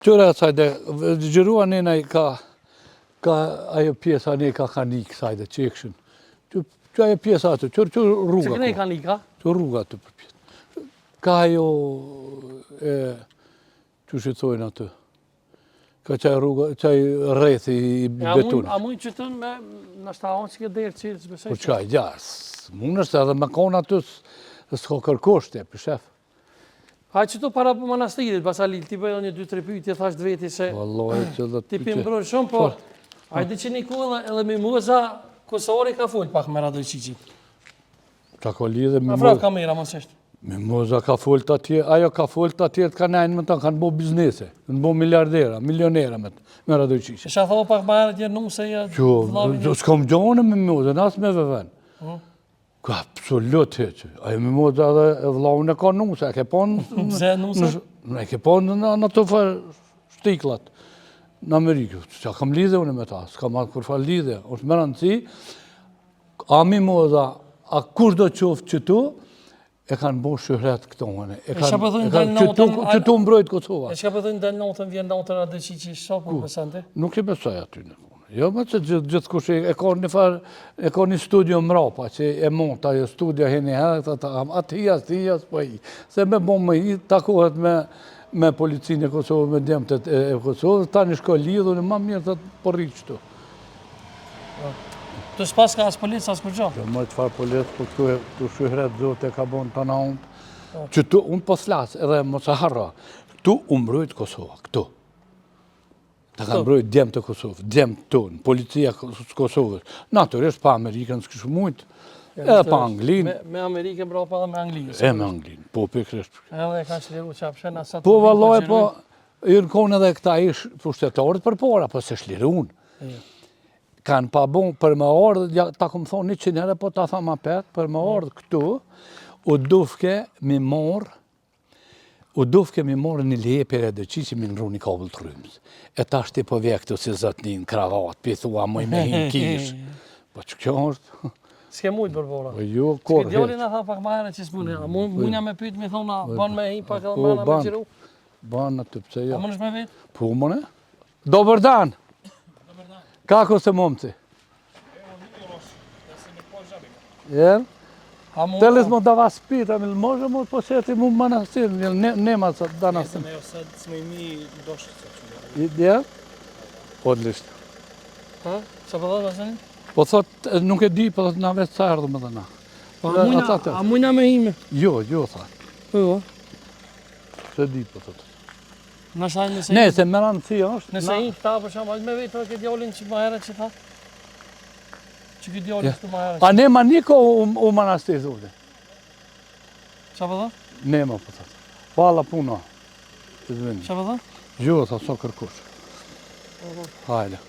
Qëra sajde, gjërua nena i ka ajo pjesa ne ka kanik sajde, qekshën. Që ajo pjesa atë, që rruga. Që këne i kanik, ka? Që rruga atë për pjesë. Ka ajo, që shqetsojnë atë. Ka qaj rruga, qaj rrethi i betonit. A mund që të me nështë ahonë që ke derë që të besej? Por qaj, mund është edhe me konë atë s'ka kërkoshte, për shef. A që të para për manastirit, Basalil, ti bëjdo një 2-3 pyjtje, thash të veti se ti pëmbrojnë shumë, po ajde që një kohë edhe Mimoza Kosovëri ka full pak me Radojqiqit. Qa ka lidhe Mimoza? A fraf kamera, mos eshtë. Mimoza ka full të atje, ajo ka full të atje të ka nejnë më të kanë bo biznese, kanë bo miljardera, milionera me Radojqiqit. Isha thonë pak ma herët jërë numë se ja... Qo, s'kom gjohën e Mimoza, nasë me veven. Ka absolut heqë. Ajo Mimoza dhe vllaun e ka nuse, e ke ponë... Pse nuse? E ke ponë në të farë shtiklat në Amerikë. Qa kam lidhe unë me ta, s'kam atë kur farë lidhe. është më rëndësi, a Mimoza, a kush do qoftë që tu, e kanë bo shëhret këto mëne. Që tu mbrojt Kosova. E shka pëthën dhe notën vjen notën Radojqiqi, shoku besante? Nuk i besoj aty në. Jo, më që gjithë kush e ka një farë, e ka një studio mrapa, që e monta, jo studio hini herë, atë hijas, po i. Se me bo më i, takohet me policinë e Kosovë, me djemët e Kosovë, ta një shko lidhë, në ma mirë të porri qëtu. Tu s'pas ka as policë, as kur gjo? Jo, më të farë policë, po këtu shuhret zote ka bon të na unë. Që tu, unë po thlasë, edhe mos e harra, tu umbrojt Kosova, këtu. Ta kanë mbrojt djemë të Kosovë, djemë tonë, policia Kosovës. Naturisht pa Amerikën s'kishë mujtë, edhe pa Anglinë. Me Amerikën bro pa dhe me Anglinë. Me Anglinë, po pikrisht. Edhe e kanë shliru qapshen, asat... Po valloj, po, i rëkon edhe këta ishë pushtetarët për para, po se shlirun. Kanë pa bon për me ardhë, ta kom thonë 100 herë, po ta tha ma petë, për me ardhë këtu, u dufke mi morë një leje për edhe që mi nru një kabel të rrymës. E ta shti po vje këtu si zëtë një kravat, pithua mëj me hinë kish. Po që kjo është? S'ke mujtë përbora. Jo, kur heqë. S'ke djoli në tha pak ma herë që s'mune. Munja me pytë me thona, ban me hinë pak edhe mëna me qiru? Ban në të pëse jo. A mënesh me vetë? Po mëne? Dobar dan! Kako se momci? Jel? Teles mo da vas pita, možemo posjeti mu manastir, jer nema sad danas. Evo sad smo i mi došli. Jel? Odlično. Ha? Sa po dhe vasenin? Po thot, nuk e di, po thot na vetë sa erdhëm edhe na. A mujna me hime? Jo, tha. Po. Se di, po thot. Nëse Ne, se më rëndësi është. Nëse i këta për shumë, me vetë këtë djallin që ma herët që tha? Që këtë djallin që ma herët që... A ne ma niko u manastir, zhute? Qa për dhe? Ne ma, po thot. Pala puna. Qa për dhe? Jo, tha, so kërkush. Hajde.